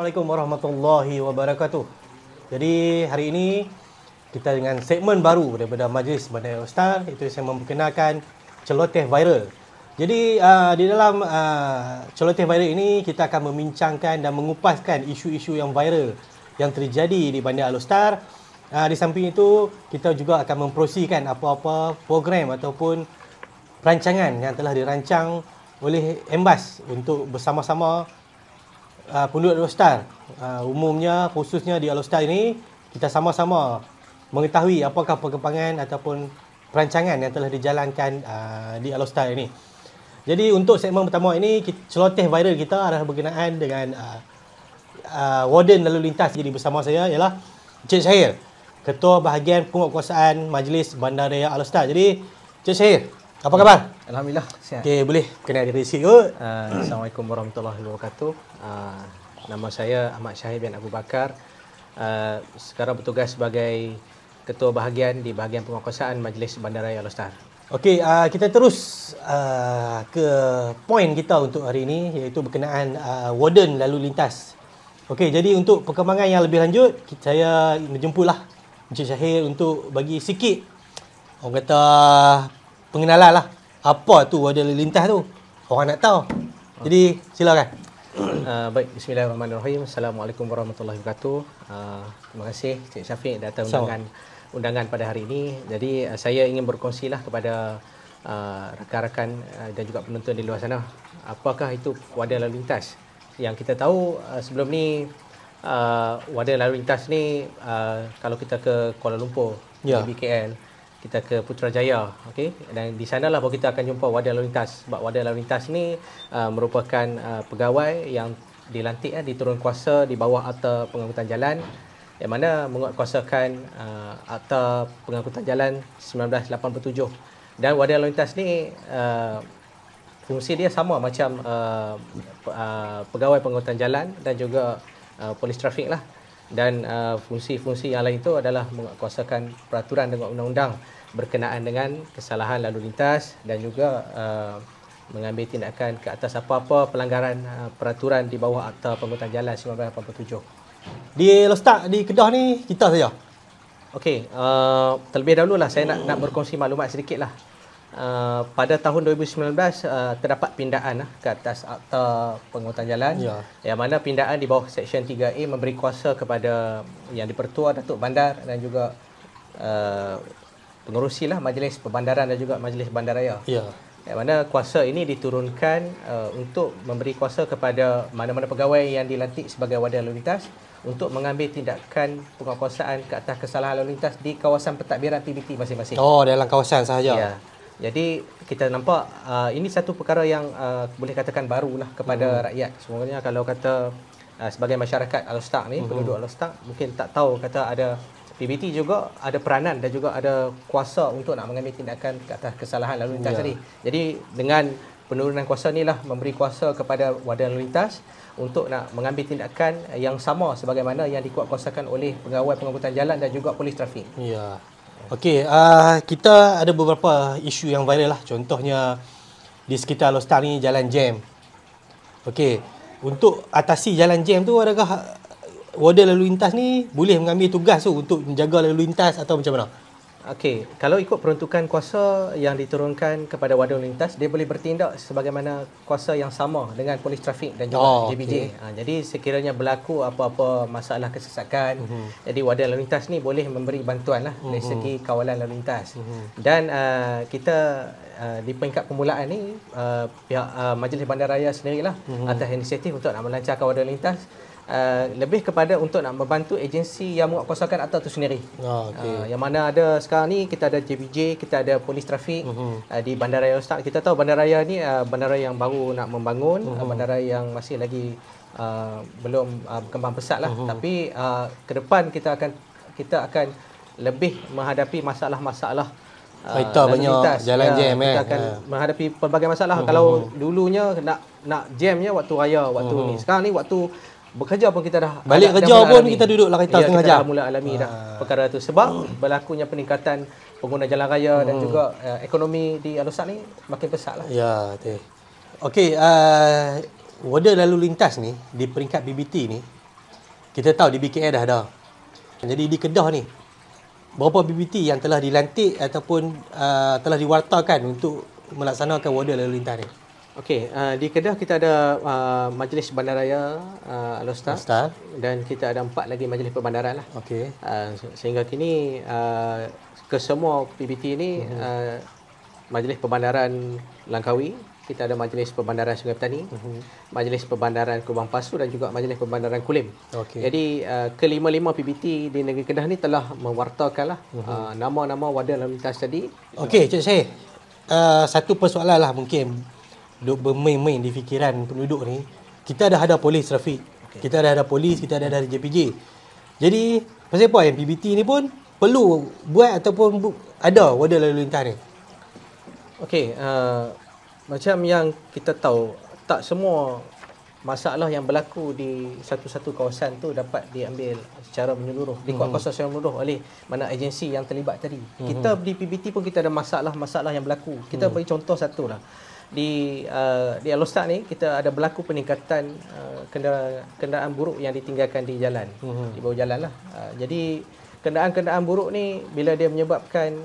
Assalamualaikum warahmatullahi wabarakatuh. Jadi hari ini kita dengan segmen baru daripada Majlis Bandaraya All-Star, iaitu saya memperkenalkan celoteh viral. Jadi di dalam celoteh viral ini kita akan membincangkan dan mengupaskan isu-isu yang viral yang terjadi di Bandaraya All-Star. Di samping itu kita juga akan mempromosikan apa-apa program ataupun rancangan yang telah dirancang oleh Embas untuk bersama-sama penduduk All-Star. Umumnya khususnya di All-Star ini kita sama-sama mengetahui apakah perkembangan ataupun perancangan yang telah dijalankan di All-Star ini. Jadi untuk segmen pertama ini celoteh viral kita adalah berkenaan dengan Warden Lalu Lintas. Jadi bersama saya ialah Encik Syahir, Ketua Bahagian Penguatkuasaan Majlis Bandaraya All-Star. Jadi Encik Syahir, apa khabar? Alhamdulillah, sihat. Okey, boleh kenal diri sikit. Assalamualaikum warahmatullahi wabarakatuh. Nama saya Ahmad Syahir bin Abu Bakar. Sekarang bertugas sebagai Ketua Bahagian di Bahagian Penguatkuasaan Majlis Bandaraya All-Star. Okey, kita terus ke poin kita untuk hari ini, iaitu berkenaan Warden Lalu Lintas. Okey, jadi untuk perkembangan yang lebih lanjut, saya menjemputlah Encik Syahir untuk bagi sikit, orang kata, pengenalan lah. Apa tu Warden Lalu Lintas tu? Orang nak tahu. Jadi silakan. Baik, bismillahirrahmanirrahim. Assalamualaikum warahmatullahi wabarakatuh. Terima kasih Cik Syafiq datang undangan pada hari ini. Jadi saya ingin berkongsilah kepada rakan-rakan dan juga penonton di luar sana, apakah itu Warden Lalu Lintas. Yang kita tahu sebelum ni Warden Lalu Lintas ni kalau kita ke Kuala Lumpur, di BKL, kita ke Putrajaya, okey, dan di sanalah baru kita akan jumpa Warden Lalu Lintas. Sebab Warden Lalu Lintas ni merupakan pegawai yang dilantik diturun kuasa di bawah Akta Pengangkutan Jalan, yang mana menguatkuasakan Akta Pengangkutan Jalan 1987. Dan Warden Lalu Lintas ni fungsi dia sama macam pegawai pengangkutan jalan dan juga polis trafik lah. Dan fungsi-fungsi yang lain itu adalah menguatkuasakan peraturan dengan undang-undang berkenaan dengan kesalahan lalu lintas dan juga mengambil tindakan ke atas apa-apa pelanggaran peraturan di bawah Akta Pengangkutan Jalan 1987. Di All-Star di Kedah ni kita saja. Okey, terlebih dahululah saya nak berkongsi maklumat sedikit lah. Pada tahun 2019 terdapat pindaan ke atas Akta Pengangkutan Jalan, yang mana pindaan di bawah Seksyen 3A memberi kuasa kepada Yang di-Pertua Datuk Bandar dan juga pengerusilah Majlis Perbandaran dan juga Majlis Bandaraya. Yang mana kuasa ini diturunkan untuk memberi kuasa kepada mana-mana pegawai yang dilantik sebagai Warden Lalu Lintas untuk mengambil tindakan penguatkuasaan ke atas kesalahan lalu lintas di kawasan pentadbiran PBT masing-masing. Oh, dalam kawasan sahaja. Ya. Jadi kita nampak ini satu perkara yang boleh katakan barulah kepada rakyat. Sebenarnya kalau kata sebagai masyarakat All-Star ni, penduduk All-Star mungkin tak tahu kata ada PBT juga ada peranan dan juga ada kuasa untuk nak mengambil tindakan ke atas kesalahan lalu lintas tadi. Jadi dengan penurunan kuasa inilah memberi kuasa kepada Warden Lalu Lintas untuk nak mengambil tindakan yang sama sebagaimana yang dikuatkuasakan oleh pegawai pengangkutan jalan dan juga polis trafik. Ya. Okey, kita ada beberapa isu yang viral lah. Contohnya di sekitar All-Star ni jalan jam. Okey, untuk atasi jalan jam tu, adakah Warden Lalu Lintas ni boleh mengambil tugas tu untuk menjaga lalu lintas atau macam mana? Okey, kalau ikut peruntukan kuasa yang diturunkan kepada Warden Lalu Lintas, dia boleh bertindak sebagaimana kuasa yang sama dengan polis trafik dan juga JBJ. Jadi sekiranya berlaku apa-apa masalah kesesakan, jadi Warden Lalu Lintas ni boleh memberi bantuan lah dari segi kawalan lalu lintas. Dan kita di peringkat permulaan ni pihak Majlis Bandaraya sendirilah atas inisiatif untuk nak melancarkan Warden Lalu Lintas, lebih kepada untuk nak membantu agensi yang menguatkuasakan akta itu sendiri. Yang mana ada sekarang ni kita ada JBJ, kita ada polis trafik di Bandaraya All-Star. Kita tahu bandaraya ni bandaraya yang baru nak membangun, bandaraya yang masih lagi belum berkembang pesat lah. Tapi ke depan kita akan lebih menghadapi masalah-masalah banyak lintas, jalan jam kita akan menghadapi pelbagai masalah. Kalau dulunya nak jamnya waktu raya, waktu ni. Sekarang ni waktu bekerja pun kita dah balik kerja pun kita duduk lah kereta setengah jam. Kita dah mula alami dah perkara tu sebab berlakunya peningkatan pengguna jalan raya dan juga ekonomi di All-Star ni makin pesat lah. Ya, betul. Okey, Warden Lalu Lintas ni di peringkat BBT ni Kita tahu di BKL dah ada. Jadi di Kedah ni, berapa PBT yang telah dilantik ataupun telah diwartakan untuk melaksanakan order lalu lintas ni? Okey, di Kedah kita ada Majlis Bandaraya Al-Ustaz, dan kita ada 4 lagi majlis perbandaran lah. Okey. Sehingga kini kesemua PBT ini Majlis Perbandaran Langkawi, kita ada Majlis Perbandaran Sungai Petani, Majlis Perbandaran Kubang Pasu dan juga Majlis Perbandaran Kulim. Okey. Jadi kelima-lima PBT di negeri Kedah ni telah mewartakanlah nama-nama wadah lalu lintas tadi. Okey, Cik Syed. Satu persoalan lah mungkin duk bermain-main di fikiran penduduk ni. Kita dah ada polis trafik. Kita dah ada polis, kita dah ada JPJ. Jadi, pasal apa yang PBT ni pun perlu buat ataupun ada wadah lalu lintas ni? Okey, macam yang kita tahu, tak semua masalah yang berlaku di satu-satu kawasan tu dapat diambil secara menyeluruh, dikuatkuasai secara menyeluruh oleh mana agensi yang terlibat tadi. Kita di PBT pun kita ada masalah-masalah yang berlaku. Kita beri contoh satu lah. Di Al-Ustaz ni kita ada berlaku peningkatan kenderaan buruk yang ditinggalkan di jalan, di bawah jalan lah. Jadi kenderaan-kenderaan buruk ni bila dia menyebabkan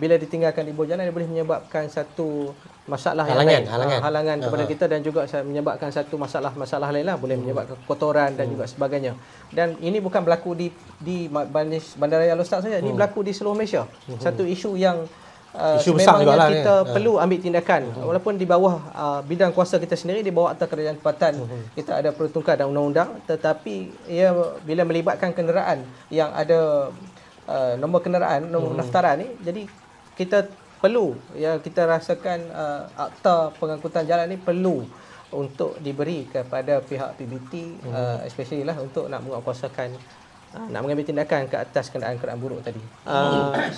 bila ditinggalkan di bawah jalan, dia boleh menyebabkan satu masalah halangan kepada kita, dan juga menyebabkan satu masalah lain lah, boleh menyebabkan kotoran dan juga sebagainya. Dan ini bukan berlaku di Bandaraya Al-Ustaz saja, ini berlaku di seluruh Malaysia. Satu isu yang isu besar juga lah kita perlu ambil tindakan, walaupun di bawah bidang kuasa kita sendiri, di bawah Akta Kerajaan Tempatan kita ada peruntukan dan undang-undang, tetapi ia bila melibatkan kenderaan yang ada nombor kenderaan, nombor pendaftaran ni, jadi kita perlu, ya, kita rasakan akta pengangkutan jalan ni perlu untuk diberi kepada pihak PBT, especially lah untuk nak menguatkuasakan, nak mengambil tindakan ke atas kenderaan-kenderaan buruk tadi.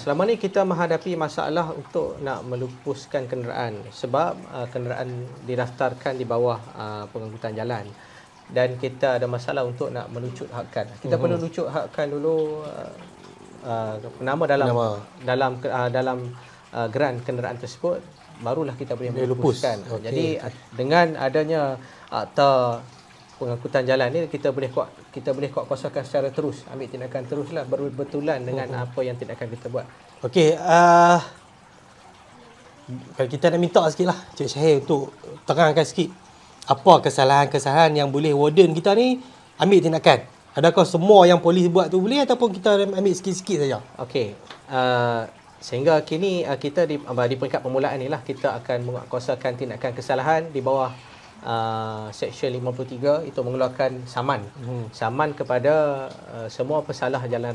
Selama ni kita menghadapi masalah untuk nak melupuskan kenderaan sebab kenderaan didaftarkan di bawah pengangkutan jalan, dan kita ada masalah untuk nak melucut hakkan. Kita perlu lucut hakkan dulu nama dalam geran kenderaan tersebut, barulah kita boleh melupuskan. Jadi dengan adanya akta pengangkutan jalan ni, kita boleh kuatkuasakan secara terus, ambil tindakan teruslah berbetulan dengan apa yang tindakan kita buat. Okey, kalau kita nak minta sikitlah Cik Syahir untuk terangkan sikit apa kesalahan-kesalahan yang boleh warden kita ni ambil tindakan. Adakah semua yang polis buat tu boleh ataupun kita ambil sikit-sikit saja? Okey. Sehingga kini kita di peringkat permulaan ni lah kita akan menguatkuasakan tindakan kesalahan di bawah Seksyen 53, itu mengeluarkan saman kepada semua pesalah jalan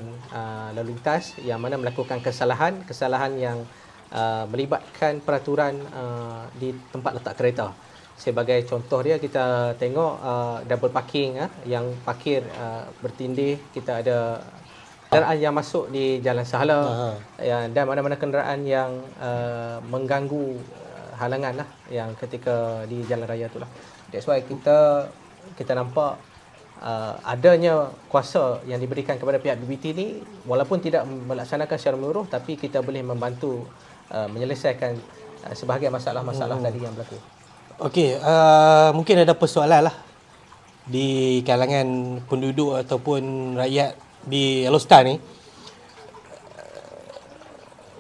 lalu lintas yang mana melakukan kesalahan yang melibatkan peraturan di tempat letak kereta. Sebagai contoh dia, kita tengok double parking, yang parkir bertindih, kita ada kenderaan yang masuk di jalan sahala, dan mana-mana kenderaan yang mengganggu halangan lah yang ketika di jalan raya tu lah. That's why kita nampak adanya kuasa yang diberikan kepada pihak BBT ni, walaupun tidak melaksanakan secara menyeluruh, tapi kita boleh membantu menyelesaikan sebahagian masalah-masalah tadi yang berlaku. Okey, mungkin ada persoalan lah di kalangan penduduk ataupun rakyat di Al-Ustaz ni.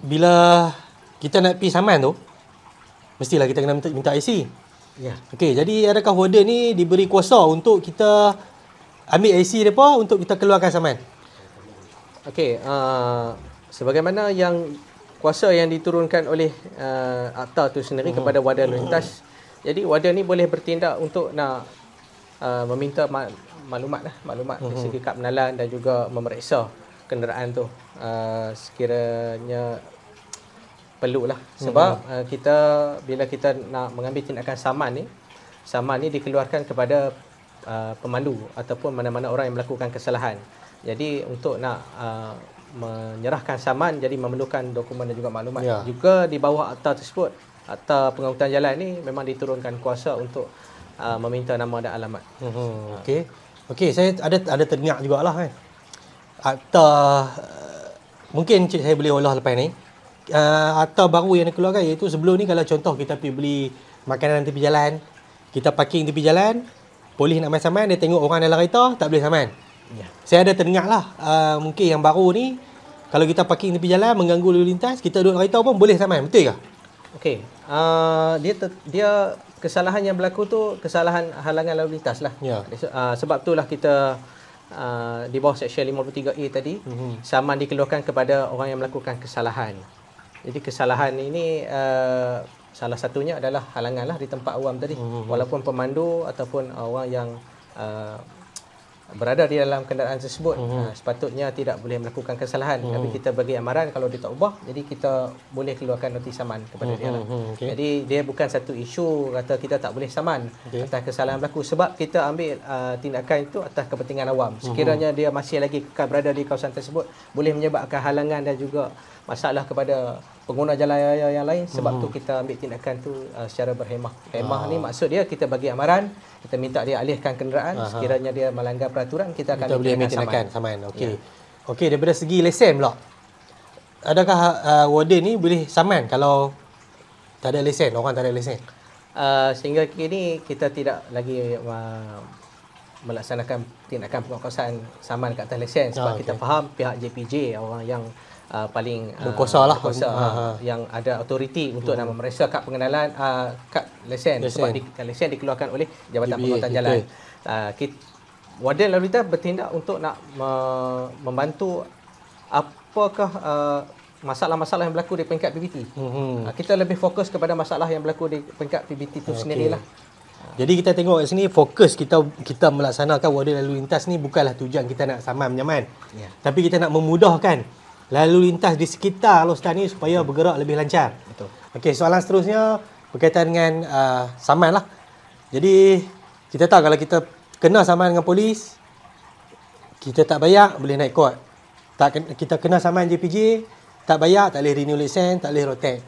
Bila kita nak pergi saman tu, mestilah kita kena minta IC. Ya. Okey, jadi adakah warden ni diberi kuasa untuk kita ambil IC mereka untuk kita keluarkan saman? Okey, sebagaimana yang kuasa yang diturunkan oleh akta tu sendiri kepada warden lalu lintas, jadi warden ni boleh bertindak untuk nak meminta maklumat dari segi keabnalan dan juga memeriksa kenderaan tu sekiranya perlulah. Sebab bila kita nak mengambil tindakan saman ni dikeluarkan kepada pemandu ataupun mana-mana orang yang melakukan kesalahan. Jadi untuk nak menyerahkan saman, jadi memerlukan dokumen dan juga maklumat. Juga di bawah akta tersebut, akta pengangkutan jalan ni memang diturunkan kuasa untuk meminta nama dan alamat. Okey, saya ada terdengar jugalah kan. Akta mungkin cik saya boleh olah lepas ni. Akta baru yang dikeluarkan, iaitu sebelum ni kalau contoh kita pergi beli makanan tepi jalan, kita parking tepi jalan, polis nak main saman, dia tengok orang dalam kereta tak boleh saman. Ya. Saya ada terdengar lah, mungkin yang baru ni, kalau kita parking tepi jalan mengganggu lalu lintas, kita duduk kereta pun boleh saman, betul ke? Okey. Dia kesalahan yang berlaku tu kesalahan halangan lalu lintas lah. Ya. Sebab itulah kita di bawah Seksyen 53A tadi, saman dikeluarkan kepada orang yang melakukan kesalahan. Jadi kesalahan ini salah satunya adalah halangan lah di tempat awam tadi. Walaupun pemandu ataupun orang yang berada di dalam kenderaan tersebut sepatutnya tidak boleh melakukan kesalahan, tapi kita bagi amaran kalau dia tak ubah, jadi kita boleh keluarkan notis saman kepada dia lah. Jadi dia bukan satu isu kata kita tak boleh saman atas kesalahan berlaku, sebab kita ambil tindakan itu atas kepentingan awam. Sekiranya dia masih lagi kekal berada di kawasan tersebut, boleh menyebabkan halangan dan juga masalah kepada pengguna jalan raya yang lain. Sebab tu kita ambil tindakan tu secara berhemah. Hemah ni maksud dia kita bagi amaran, kita minta dia alihkan kenderaan. Sekiranya dia melanggar peraturan, kita akan boleh ambil tindakan saman. Okey. Ya. Okey, daripada segi lesen pula. Adakah warden ni boleh saman kalau tak ada lesen, orang tak ada lesen? Sehingga kini kita tidak lagi melaksanakan tindakan penguatkuasaan saman ke atas lesen, sebab kita faham pihak JPJ orang yang paling berkuasa lah, yang ada autoriti untuk nak memeriksa kad pengenalan, kad lesen. Sebab kad lesen dikeluarkan oleh Jabatan Pengurusan Jalan. Warden lalu lintas bertindak untuk nak membantu apakah masalah-masalah yang berlaku di peringkat PBT. Kita lebih fokus kepada masalah yang berlaku di peringkat PBT itu sendirilah. Jadi kita tengok kat sini, fokus kita melaksanakan warden lalu lintas ni bukanlah tujuan kita nak saman menyaman. Tapi kita nak memudahkan lalu lintas di sekitar Alor Setar ni supaya bergerak lebih lancar. Betul. Okey, soalan seterusnya berkaitan dengan saman lah. Jadi kita tahu kalau kita kena saman dengan polis, kita tak bayar boleh naik court. Kita kena saman JPJ, tak bayar tak boleh renew lesen, tak boleh road tax.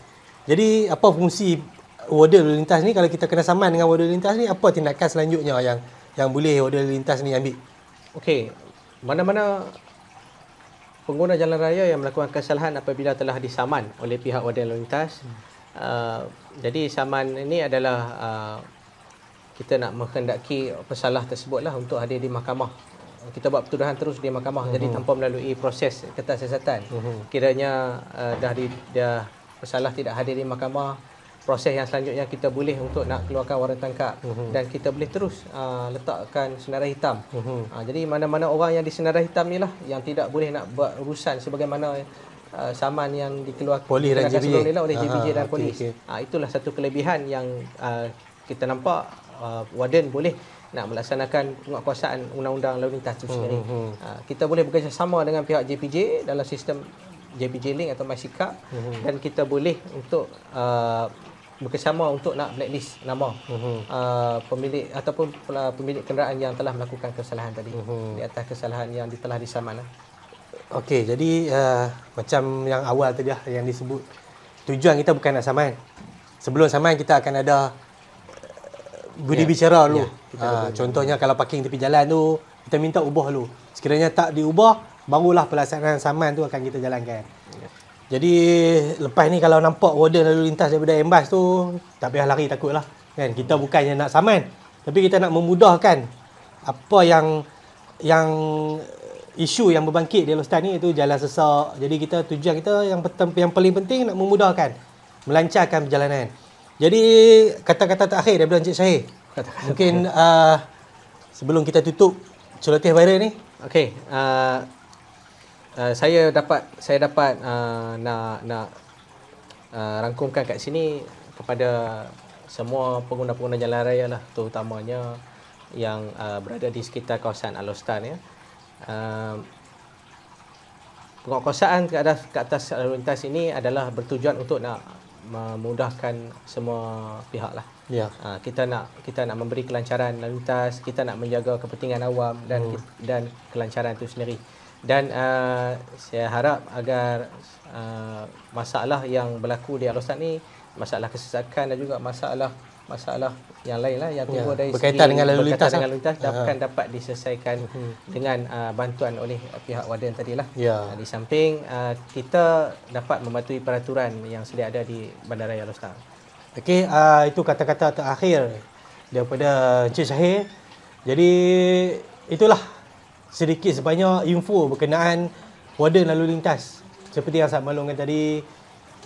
Jadi apa fungsi warden lalu lintas ni? Kalau kita kena saman dengan warden lalu lintas ni, apa tindakan selanjutnya yang boleh warden lalu lintas ni ambil? Okey, mana-mana pengguna jalan raya yang melakukan kesalahan apabila telah disaman oleh pihak warden lalu lintas, jadi saman ini adalah kita nak menghendaki pesalah tersebutlah untuk hadir di mahkamah. Kita buat pertuduhan terus di mahkamah, jadi tanpa melalui proses ketasiasatan. Kiranya dah pesalah tidak hadir di mahkamah, proses yang selanjutnya kita boleh untuk nak keluarkan waran tangkap dan kita boleh terus letakkan senarai hitam. Jadi mana-mana orang yang disenarai hitam ni lah yang tidak boleh nak buat urusan sebagaimana saman yang dikeluarkan polis dan JPJ oleh JPJ dan polis. Itulah satu kelebihan yang kita nampak warden boleh nak melaksanakan penguatkuasaan undang-undang lalu lintas itu sendiri. Kita boleh bekerjasama dengan pihak JPJ dalam sistem JPJ Link atau MySikap, dan kita boleh untuk bekerjasama untuk nak blacklist nama pemilik ataupun pemilik kenderaan yang telah melakukan kesalahan tadi di atas kesalahan yang telah disaman. Okey, jadi macam yang awal tadi lah yang disebut, tujuan kita bukan nak saman. Sebelum saman kita akan ada budi bicara dulu. Contohnya kalau parking tepi jalan tu, kita minta ubah dulu. Sekiranya tak diubah, barulah pelaksanaan saman tu akan kita jalankan. Jadi lepas ni kalau nampak warden lalu lintas daripada Embas tu, tak payah lari takutlah. Kan, kita bukannya nak saman, tapi kita nak memudahkan apa yang isu yang berbangkit di Alor Setar ni, itu jalan sesak. Jadi tujuan kita yang paling penting nak memudahkan, melancarkan perjalanan. Jadi kata-kata terakhir daripada Encik Syahir. Mungkin sebelum kita tutup celoteh viral ni. Okey, saya dapat nak rangkumkan kat sini kepada semua pengguna-pengguna jalan raya lah, terutamanya yang berada di sekitar kawasan Alor Setar ya. Penguatkuasaan ke atas lalu lintas ini adalah bertujuan untuk nak memudahkan semua pihak lah. Kita nak memberi kelancaran lalu lintas, kita nak menjaga kepentingan awam dan kelancaran itu sendiri. Dan saya harap agar masalah yang berlaku di Alor Setar ni, masalah kesesakan dan juga masalah yang lain lah yang timbul dari berkaitan dengan lalu lintas dapat diselesaikan dengan bantuan oleh pihak warden tadilah. Di samping kita dapat mematuhi peraturan yang sedia ada di Bandaraya Alor Setar. Okey, itu kata-kata terakhir daripada Encik Syahir. Jadi itulah sedikit sebanyak info berkenaan warden lalu lintas. Seperti yang saya maklumkan tadi,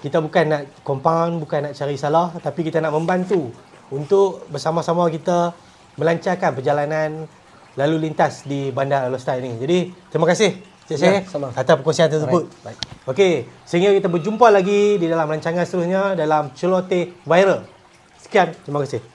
kita bukan nak compound, bukan nak cari salah, tapi kita nak membantu untuk bersama-sama kita melancarkan perjalanan lalu lintas di Bandar Alor Setar ini. Jadi, terima kasih Cik Syekh atas perkongsian tersebut. Baik. Okey, sehingga kita berjumpa lagi di dalam rancangan seterusnya dalam Celoteh Viral. Sekian, terima kasih.